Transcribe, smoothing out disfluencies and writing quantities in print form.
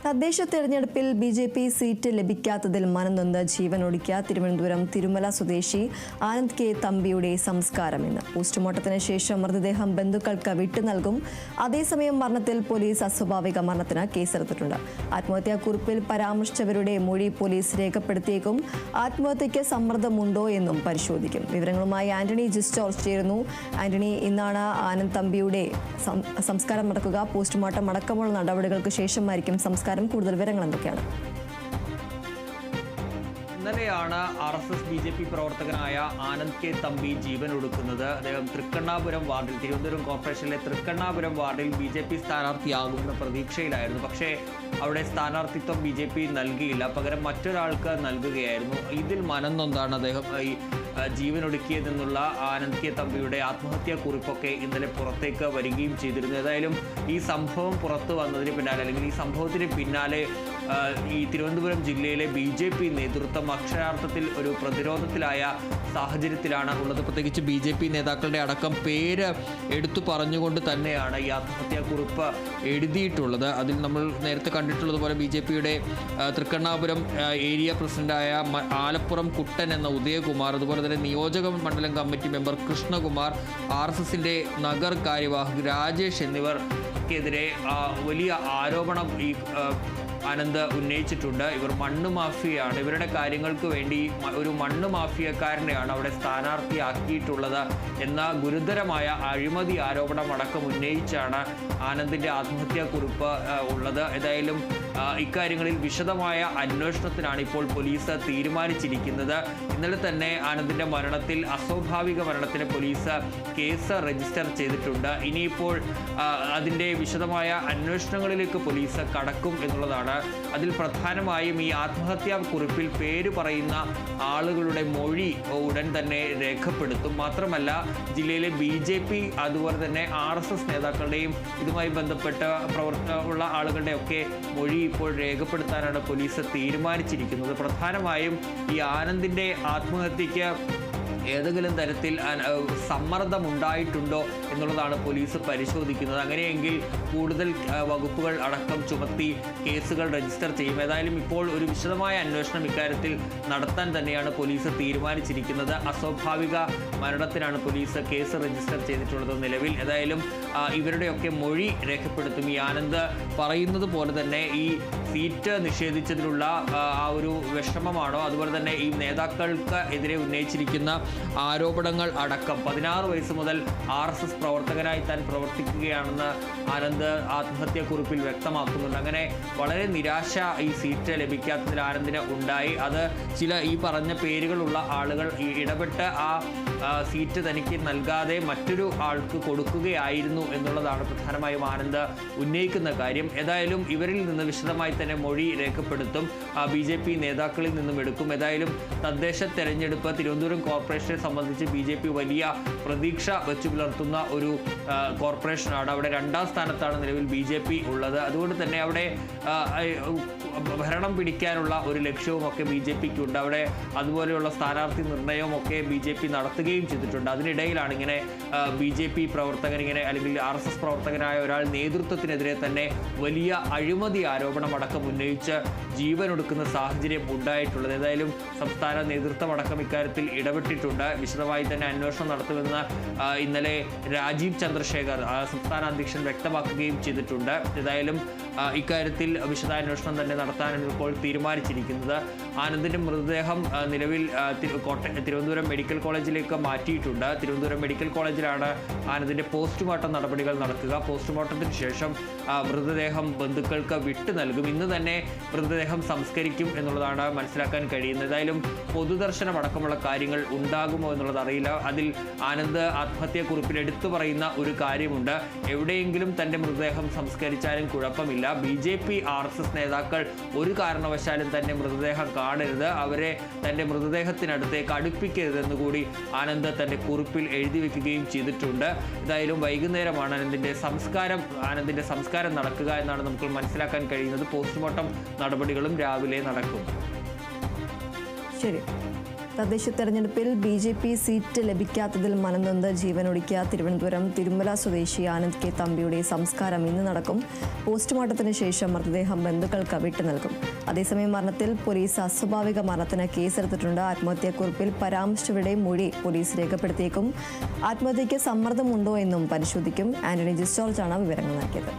തദ്ദേശ തെരഞ്ഞെടുപ്പിൽ BJP. Seat ലഭിക്കാത്തതിൽ മനംനൊന്ത് ജീവനൊടുക്കിയ തിരുവനന്തപുരം തിരുമല സ്വദേശി ആനന്ദ് കെ തമ്പിയുടെ സംസ്കാരം ഇന്ന്. പോസ്റ്റ്മോർട്ടത്തിന് ശേഷം മൃതദേഹം ബന്ധുക്കൾക്ക് വിട്ടുനൽകും. അതേസമയം മരണത്തിൽ പോലീസ് അസ്വാഭാവിക മരണത്തിന് കേസെടുത്തിട്ടുണ്ട്. ആത്മഹത്യാക്കുറിപ്പിൽ പരാമർശിച്ചവരുടെ മൊഴി പോലീസ് രേഖപ്പെടുത്തിയേക്കും. ആത്മഹത്യയ്ക്ക് സമ്മർദ്ദമുണ്ടോ എന്നും പരിശോധിക്കും. വിവരങ്ങളുമായി ആന്റണി ജിസ്റ്റോർജ് ചേരുന്നു. ആന്റണി, ഇന്നാണ് ആനന്ദ് തമ്പിയുടെ സംസ്കാരം നടക്കുക. പോസ്റ്റ്മോർട്ടം അടക്കമുള്ള നടപടികൾക്ക് ശേഷമായിരിക്കും സംസ്കാരം. കൂടുതൽ വിവരങ്ങൾ എന്തൊക്കെയാണ്? ഇന്നലെയാണ് RSS BJP പ്രവർത്തകനായ ആനന്ദ് കെ തമ്പി ജീവൻ ഒടുക്കുന്നത്. അദ്ദേഹം തൃക്കണ്ണാപുരം വാർഡിൽ, തിരുവനന്തപുരം കോർപ്പറേഷനിലെ തൃക്കണ്ണാപുരം വാർഡിൽ BJP സ്ഥാനാർത്ഥിയാകുമെന്ന പ്രതീക്ഷയിലായിരുന്നു. പക്ഷേ അവിടെ സ്ഥാനാർത്ഥിത്വം BJP നൽകിയില്ല, പകരം മറ്റൊരാൾക്ക് നൽകുകയായിരുന്നു. ഇതിൽ മനംനൊന്താണ് അദ്ദേഹം ഈ ജീവനൊടുക്കിയതെന്നുള്ള ആനന്ദ് കെ തമ്പിയുടെ ആത്മഹത്യാ കുറിപ്പൊക്കെ ഇന്നലെ പുറത്തേക്ക് വരികയും ചെയ്തിരുന്നു. ഏതായാലും ഈ സംഭവം പുറത്തു വന്നതിന് പിന്നാലെ, അല്ലെങ്കിൽ ഈ സംഭവത്തിന് പിന്നാലെ ഈ തിരുവനന്തപുരം ജില്ലയിലെ BJP നേതൃത്വം അക്ഷരാർത്ഥത്തിൽ ഒരു പ്രതിരോധത്തിലായ സാഹചര്യത്തിലാണ് ഉള്ളത്. പ്രത്യേകിച്ച് BJP നേതാക്കളുടെ അടക്കം പേര് എടുത്തു പറഞ്ഞുകൊണ്ട് തന്നെയാണ് ഈ ആത്മഹത്യാക്കുറിപ്പ് എഴുതിയിട്ടുള്ളത്. അതിൽ നമ്മൾ നേരത്തെ കണ്ടിട്ടുള്ളതുപോലെ BJPയുടെ തൃക്കണ്ണാപുരം ഏരിയ പ്രസിഡന്റായ ആലപ്പുറം കുട്ടൻ എന്ന ഉദയകുമാർ, അതുപോലെ തന്നെ നിയോജക മണ്ഡലം കമ്മിറ്റി മെമ്പർ കൃഷ്ണകുമാർ, RSSന്റെ നഗർ കാര്യവാഹക് രാജേഷ് എന്നിവർക്കെതിരെ വലിയ ആരോപണം ഈ ആനന്ദ് ഉന്നയിച്ചിട്ടുണ്ട്. ഇവർ മണ്ണ് മാഫിയയാണ്, ഇവരുടെ കാര്യങ്ങൾക്ക് വേണ്ടി ഒരു മണ്ണ് മാഫിയക്കാരനെയാണ് അവിടെ സ്ഥാനാർത്ഥിയാക്കിയിട്ടുള്ളത് എന്ന ഗുരുതരമായ അഴിമതി ആരോപണം അടക്കം ഉന്നയിച്ചാണ് ആനന്ദിന്റെ ആത്മഹത്യാക്കുറിപ്പ് ഉള്ളത്. ഏതായാലും ഇക്കാര്യങ്ങളിൽ വിശദമായ അന്വേഷണത്തിനാണ് ഇപ്പോൾ പോലീസ് തീരുമാനിച്ചിരിക്കുന്നത്. ഇന്നലെ തന്നെ ആനന്ദിന്റെ മരണത്തിൽ, അസ്വാഭാവിക മരണത്തിന് പോലീസ് കേസ് രജിസ്റ്റർ ചെയ്തിട്ടുണ്ട്. ഇനിയിപ്പോൾ അതിൻ്റെ വിശദമായ അന്വേഷണങ്ങളിലേക്ക് പോലീസ് കടക്കും എന്നുള്ളതാണ്. അതിൽ പ്രധാനമായും ഈ ആത്മഹത്യാ കുറിപ്പിൽ പേര് പറയുന്ന ആളുകളുടെ മൊഴി ഉടൻ തന്നെ രേഖപ്പെടുത്തും. മാത്രമല്ല ജില്ലയിലെ BJP അതുപോലെ തന്നെ RSS നേതാക്കളുടെയും ഇതുമായി ബന്ധപ്പെട്ട ഉള്ള ആളുകളുടെയൊക്കെ മൊഴി ഇപ്പോൾ രേഖപ്പെടുത്താനാണ് പോലീസ് തീരുമാനിച്ചിരിക്കുന്നത്. പ്രധാനമായും ഈ ആനന്ദിന്റെ ആത്മഹത്യക്ക് ഏതെങ്കിലും തരത്തിൽ സമ്മർദ്ദമുണ്ടായിട്ടുണ്ടോ എന്നുള്ളതാണ് പോലീസ് പരിശോധിക്കുന്നത്. അങ്ങനെയെങ്കിൽ കൂടുതൽ വകുപ്പുകൾ അടക്കം ചുമത്തി കേസുകൾ രജിസ്റ്റർ ചെയ്യും. ഏതായാലും ഇപ്പോൾ ഒരു വിശദമായ അന്വേഷണം ഇക്കാര്യത്തിൽ നടത്താൻ തന്നെയാണ് പോലീസ് തീരുമാനിച്ചിരിക്കുന്നത്. അസ്വാഭാവിക മരണത്തിനാണ് പോലീസ് കേസ് രജിസ്റ്റർ ചെയ്തിട്ടുള്ളത് നിലവിൽ. ഏതായാലും ഇവരുടെയൊക്കെ മൊഴി രേഖപ്പെടുത്തും. ഈ ആനന്ദ് പറയുന്നത് പോലെ തന്നെ ഈ സീറ്റ് നിഷേധിച്ചതിലുള്ള ആ ഒരു വിഷമമാണോ, അതുപോലെ തന്നെ ഈ നേതാക്കൾക്ക് എതിരെ ഉന്നയിച്ചിരിക്കുന്ന ആരോപണങ്ങൾ അടക്കം 16 വയസ്സ് മുതൽ RSS പ്രവർത്തകനായി താൻ പ്രവർത്തിക്കുകയാണെന്ന് ആനന്ദ് ആത്മഹത്യാക്കുറിപ്പിൽ വ്യക്തമാക്കുന്നുണ്ട്. അങ്ങനെ വളരെ നിരാശ ഈ സീറ്റ് ലഭിക്കാത്തതിൽ ആനന്ദിന് ഉണ്ടായി. അത് ചില ഈ പറഞ്ഞ പേരുകളുള്ള ആളുകൾ ഇടപെട്ട് ആ സീറ്റ് തനിക്ക് നൽകാതെ മറ്റൊരു ആൾക്ക് കൊടുക്കുകയായിരുന്നു എന്നുള്ളതാണ് പ്രധാനമായും ആനന്ദ് ഉന്നയിക്കുന്ന കാര്യം. ഏതായാലും ഇവരിൽ നിന്ന് വിശദമായി തന്നെ മൊഴി രേഖപ്പെടുത്തും. BJP നേതാക്കളിൽ നിന്നും എടുക്കും. ഏതായാലും തദ്ദേശ തെരഞ്ഞെടുപ്പ് തിരുവനന്തപുരം കോർപ്പറേഷനെ സംബന്ധിച്ച് BJP വലിയ പ്രതീക്ഷ വെച്ചു പുലർത്തുന്ന ഒരു കോർപ്പറേഷനാണ്. അവിടെ 2ാം സ്ഥാനത്താണ് നിലവിൽ BJP ഉള്ളത്. അതുകൊണ്ട് തന്നെ അവിടെ ഭരണം പിടിക്കാനുള്ള ഒരു ലക്ഷ്യവുമൊക്കെ BJPക്കുണ്ട്. അവിടെ അതുപോലെയുള്ള സ്ഥാനാർത്ഥി നിർണയവുമൊക്കെ BJP നടത്തുകയും ചെയ്തിട്ടുണ്ട്. അതിനിടയിലാണ് ഇങ്ങനെ BJP പ്രവർത്തകൻ അല്ലെങ്കിൽ RSS പ്രവർത്തകനായ ഒരാൾ നേതൃത്വത്തിനെതിരെ തന്നെ വലിയ അഴിമതി ആരോപണം അടക്കം ഉന്നയിച്ച് ജീവനൊടുക്കുന്ന സാഹചര്യം ഉണ്ടായിട്ടുള്ളത്. ഏതായാലും സംസ്ഥാന നേതൃത്വം അടക്കം ഇക്കാര്യത്തിൽ ഇടപെട്ടിട്ടുണ്ട്. വിശദമായി തന്നെ അന്വേഷണം നടത്തുമെന്ന് ഇന്നലെ രാജീവ് ചന്ദ്രശേഖർ സംസ്ഥാന അധ്യക്ഷൻ വ്യക്തമാക്കുകയും ചെയ്തിട്ടുണ്ട്. ഏതായാലും ഇക്കാര്യത്തിൽ വിശദാന്വേഷണം തന്നെ നടത്താനാണ് ഇപ്പോൾ തീരുമാനിച്ചിരിക്കുന്നത്. ആനന്ദിന്റെ മൃതദേഹം നിലവിൽ തിരുവനന്തപുരം മെഡിക്കൽ കോളേജിലേക്ക് മാറ്റിയിട്ടുണ്ട്. തിരുവനന്തപുരം മെഡിക്കൽ കോളേജിലാണ് ആനന്ദിന്റെ പോസ്റ്റ്മോർട്ടം നടപടികൾ നടക്കുക. പോസ്റ്റ്മോർട്ടത്തിന് ശേഷം മൃതദേഹം ബന്ധുക്കൾക്ക് വിട്ടു നൽകും. ഇന്ന് തന്നെ മൃതദേഹം സംസ്കരിക്കും എന്നുള്ളതാണ് മനസ്സിലാക്കാൻ കഴിയുന്നത്. ഏതായാലും പൊതുദർശനം അടക്കമുള്ള കാര്യങ്ങൾ ഉണ്ടാകുമോ എന്നുള്ളത് അറിയില്ല. അതിൽ ആനന്ദ് ആത്മഹത്യാക്കുറിപ്പിൽ എടുത്തു പറയുന്ന ഒരു കാര്യമുണ്ട്. എവിടെയെങ്കിലും തൻ്റെ മൃതദേഹം സംസ്കരിച്ചാലും കുഴപ്പമില്ല, BJP RSS നേതാക്കൾ ഒരു കാരണവശാലും തൻ്റെ മൃതദേഹം കാണരുത്, അവരെ തൻ്റെ മൃതദേഹത്തിനടുത്തേക്ക് അടുപ്പിക്കരുതെന്ന് കൂടി ആനന്ദ് തൻ്റെ കുറിപ്പിൽ എഴുതി വെക്കുകയും ചെയ്തിട്ടുണ്ട്. ഏതായാലും വൈകുന്നേരമാണ് ആനന്ദിന്റെ സംസ്കാരം നടക്കുക എന്നാണ് നമുക്ക് മനസ്സിലാക്കാൻ കഴിയുന്നത്. പോസ്റ്റ്മോർട്ടം നടപടികളും രാവിലെ നടക്കും. ശരി. തദ്ദേശ തെരഞ്ഞെടുപ്പിൽ BJP സീറ്റ് ലഭിക്കാത്തതിൽ മനംനൊന്ത് ജീവനൊടുക്കിയ തിരുവനന്തപുരം തിരുമല സ്വദേശി ആനന്ദ് കെ തമ്പിയുടെ സംസ്കാരം ഇന്ന് നടക്കും. പോസ്റ്റ്മോർട്ടത്തിന് ശേഷം മൃതദേഹം ബന്ധുക്കൾക്ക് വിട്ടു നൽകും. അതേസമയം മരണത്തിൽ പോലീസ് അസ്വാഭാവിക മരണത്തിന് കേസെടുത്തിട്ടുണ്ട്. ആത്മഹത്യാക്കുറിപ്പിൽ പരാമർശിച്ചവരുടെ മൊഴി പോലീസ് രേഖപ്പെടുത്തിയേക്കും. ആത്മഹത്യയ്ക്ക് സമ്മർദ്ദമുണ്ടോ എന്നും പരിശോധിക്കും. ആന്റണി ജിസ് ജോർജാണ് വിവരങ്ങൾ നൽകിയത്.